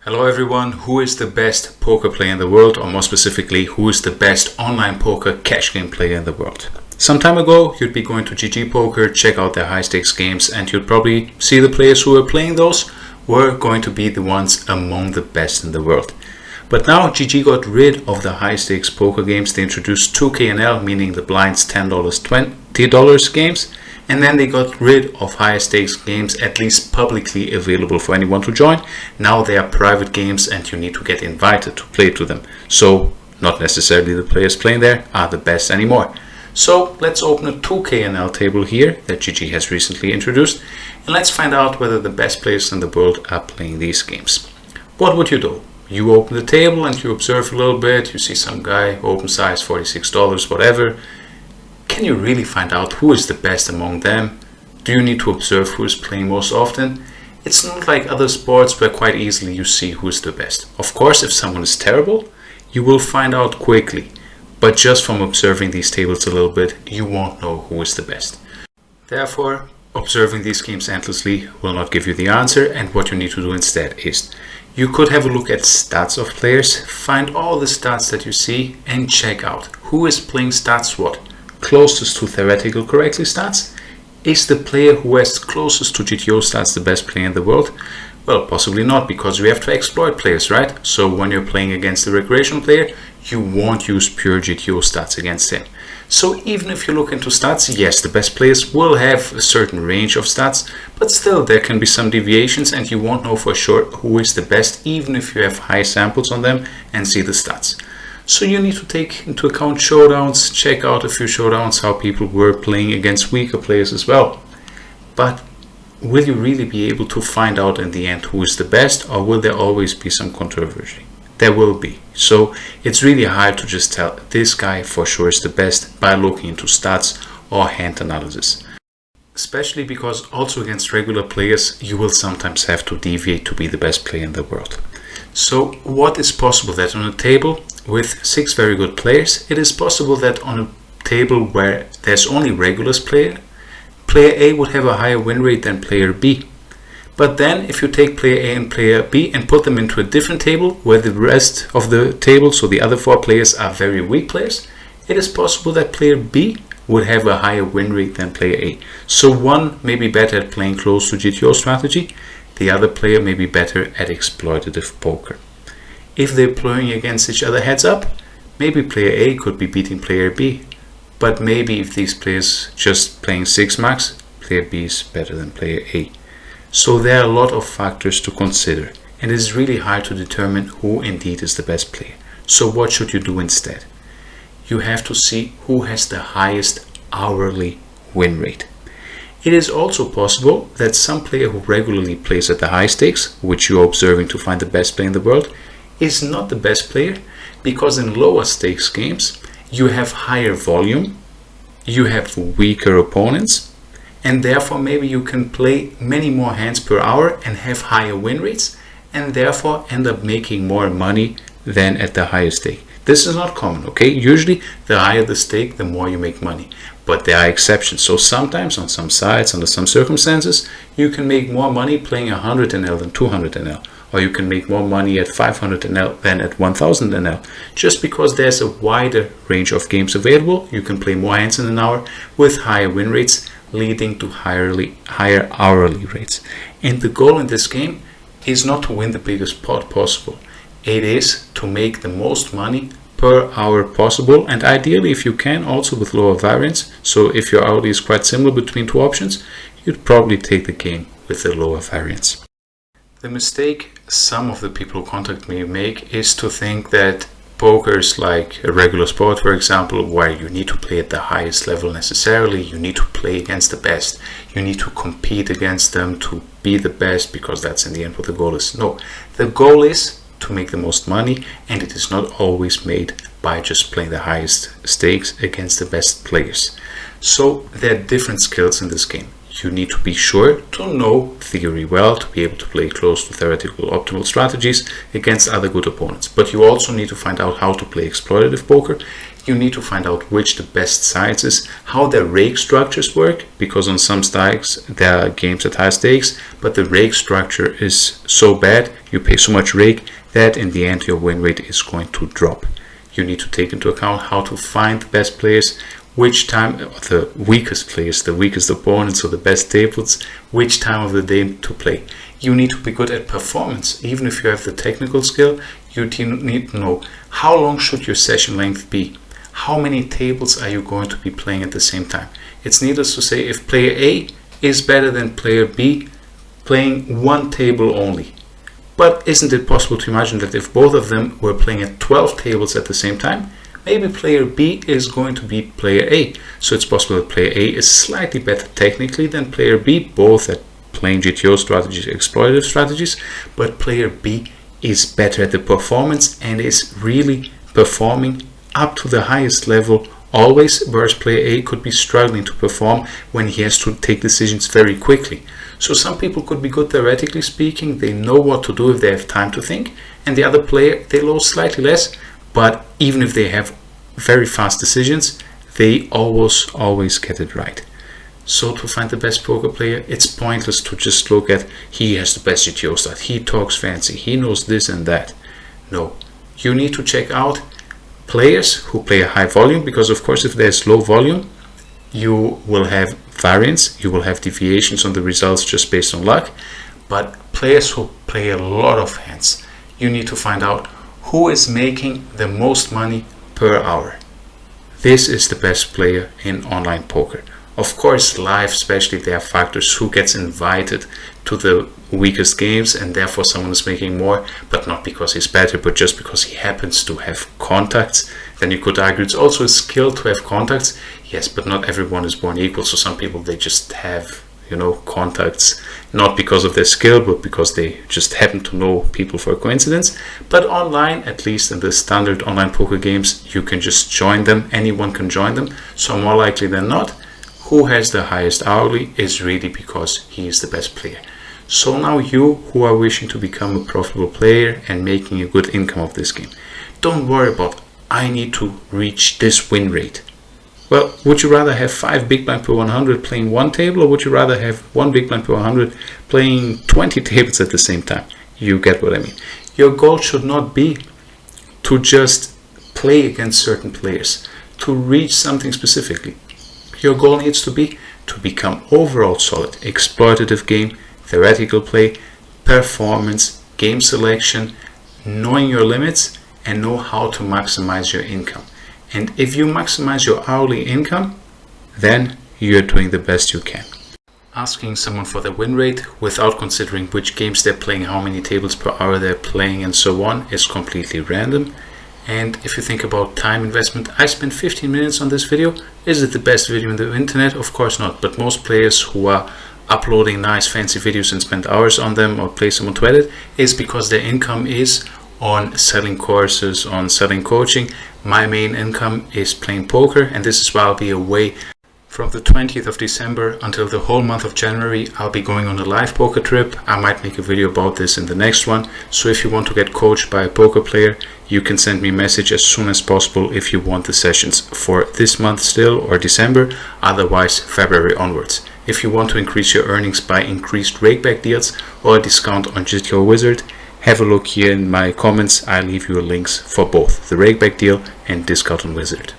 Hello everyone, who is the best poker player in the world, or more specifically, who is the best online poker cash game player in the world? Some time ago, you'd be going to GG Poker, check out their high stakes games, and you'd probably see the players who were playing those were going to be the ones among the best in the world. But now GG got rid of the high stakes poker games. They introduced 2K&L, meaning the blinds $10, $20 games. And then they got rid of higher stakes games, at least publicly available for anyone to join. Now they are private games and you need to get invited to play to them. So not necessarily the players playing there are the best anymore. So let's open a 2K&L table here that GG has recently introduced. And let's find out whether the best players in the world are playing these games. What would you do? You open the table and you observe a little bit. You see some guy, open size $46, whatever. Can you really find out who is the best among them? Do you need to observe who is playing most often? It's not like other sports where quite easily you see who is the best. Of course, if someone is terrible, you will find out quickly. But just from observing these tables a little bit, you won't know who is the best. Therefore, observing these games endlessly will not give you the answer, and what you need to do instead is you could have a look at stats of players, find all the stats that you see, and check out who is playing stats what. Closest to theoretical correctly stats? Is the player who has closest to GTO stats the best player in the world? Well, possibly not, because we have to exploit players, right? So when you're playing against a recreational player, you won't use pure GTO stats against him. So even if you look into stats, yes, the best players will have a certain range of stats, but still there can be some deviations and you won't know for sure who is the best, even if you have high samples on them and see the stats. So you need to take into account showdowns, check out a few showdowns, how people were playing against weaker players as well. But will you really be able to find out in the end who is the best, or will there always be some controversy? There will be. So it's really hard to just tell this guy for sure is the best by looking into stats or hand analysis. Especially because also against regular players, you will sometimes have to deviate to be the best player in the world. So what is possible that on a table with 6 very good players, it is possible that on a table where there's only regulars player A would have a higher win rate than player B. But then if you take player A and player B and put them into a different table where the rest of the table, so the other 4 players, are very weak players, it is possible that player B would have a higher win rate than player A. So one may be better at playing close to GTO strategy, the other player may be better at exploitative poker. If they're playing against each other heads up, maybe player A could be beating player B. But maybe if these players just playing 6 max, player B is better than player A. So there are a lot of factors to consider, and it is really hard to determine who indeed is the best player. So what should you do instead? You have to see who has the highest hourly win rate. It is also possible that some player who regularly plays at the high stakes, which you are observing to find the best player in the world, is not the best player, because in lower stakes games you have higher volume, you have weaker opponents, and therefore maybe you can play many more hands per hour and have higher win rates, and therefore end up making more money than at the higher stake. This is not common, okay? Usually the higher the stake, the more you make money. But there are exceptions. So sometimes on some sites, under some circumstances, you can make more money playing 100 NL than 200 NL. Or you can make more money at 500 NL than at 1000 NL. Just because there's a wider range of games available, you can play more hands in an hour with higher win rates, leading to higher hourly rates. And the goal in this game is not to win the biggest pot possible. It is to make the most money per hour possible, and ideally if you can also with lower variance. So if your hourly is quite similar between 2 options, you'd probably take the game with the lower variance. The mistake some of the people who contact me make is to think that poker is like a regular sport, for example, where you need to play at the highest level necessarily, you need to play against the best, you need to compete against them to be the best, because that's in the end what the goal is. No, the goal is to make the most money, and it is not always made by just playing the highest stakes against the best players. So there are different skills in this game. You need to be sure to know theory well, to be able to play close to theoretical optimal strategies against other good opponents. But you also need to find out how to play exploitative poker. You need to find out which the best sides is, how their rake structures work, because on some stakes there are games at high stakes, but the rake structure is so bad, you pay so much rake that in the end your win rate is going to drop. You need to take into account how to find the best players, which time, the weakest players, the weakest opponents, so the best tables, which time of the day to play. You need to be good at performance. Even if you have the technical skill, you need to know how long should your session length be. How many tables are you going to be playing at the same time? It's needless to say, if player A is better than player B, playing one table only. But isn't it possible to imagine that if both of them were playing at 12 tables at the same time, maybe player B is going to beat player A. So it's possible that player A is slightly better technically than player B, both at playing GTO strategies, exploitative strategies, but player B is better at the performance and is really performing up to the highest level always, whereas player A could be struggling to perform when he has to take decisions very quickly. So some people could be good theoretically speaking, they know what to do if they have time to think, and the other player, they lose slightly less, but even if they have very fast decisions, they always get it right. So to find the best poker player, it's pointless to just look at he has the best GTO stat, he talks fancy, he knows this and that. No, you need to check out players who play a high volume, because of course if there's low volume, you will have variance, you will have deviations on the results just based on luck. But players who play a lot of hands, you need to find out who is making the most money per hour. This is the best player in online poker. Of course, live especially, there are factors who gets invited to the weakest games and therefore someone is making more, but not because he's better, but just because he happens to have contacts. Then you could argue it's also a skill to have contacts. Yes, but not everyone is born equal. So some people, they just have, contacts, not because of their skill, but because they just happen to know people for a coincidence. But online, at least in the standard online poker games, you can just join them. Anyone can join them. So more likely than not, who has the highest hourly is really because he is the best player. So now you who are wishing to become a profitable player and making a good income of this game, don't worry about I need to reach this win rate. Well, would you rather have 5 big blind per 100 playing one table, or would you rather have 1 big blind per 100 playing 20 tables at the same time? You get what I mean. Your goal should not be to just play against certain players, to reach something specifically. Your goal needs to be to become overall solid, exploitative game, theoretical play, performance, game selection, knowing your limits, and know how to maximize your income. And if you maximize your hourly income, then you're doing the best you can. Asking someone for their win rate without considering which games they're playing, how many tables per hour they're playing, and so on is completely random. And if you think about time investment, I spent 15 minutes on this video. Is it the best video on the internet? Of course not. But most players who are uploading nice fancy videos and spend hours on them or pay someone to edit is because their income is on selling courses, on selling coaching. My main income is playing poker, and this is why I'll be away from the 20th of December until the whole month of January. I'll be going on a live poker trip. I might make a video about this in the next one. So if you want to get coached by a poker player, you can send me a message as soon as possible if you want the sessions for this month still or December, otherwise February onwards. If you want to increase your earnings by increased rakeback deals or a discount on GTO Wizard, have a look here in my comments. I'll leave you links for both the rakeback deal and discount on Wizard.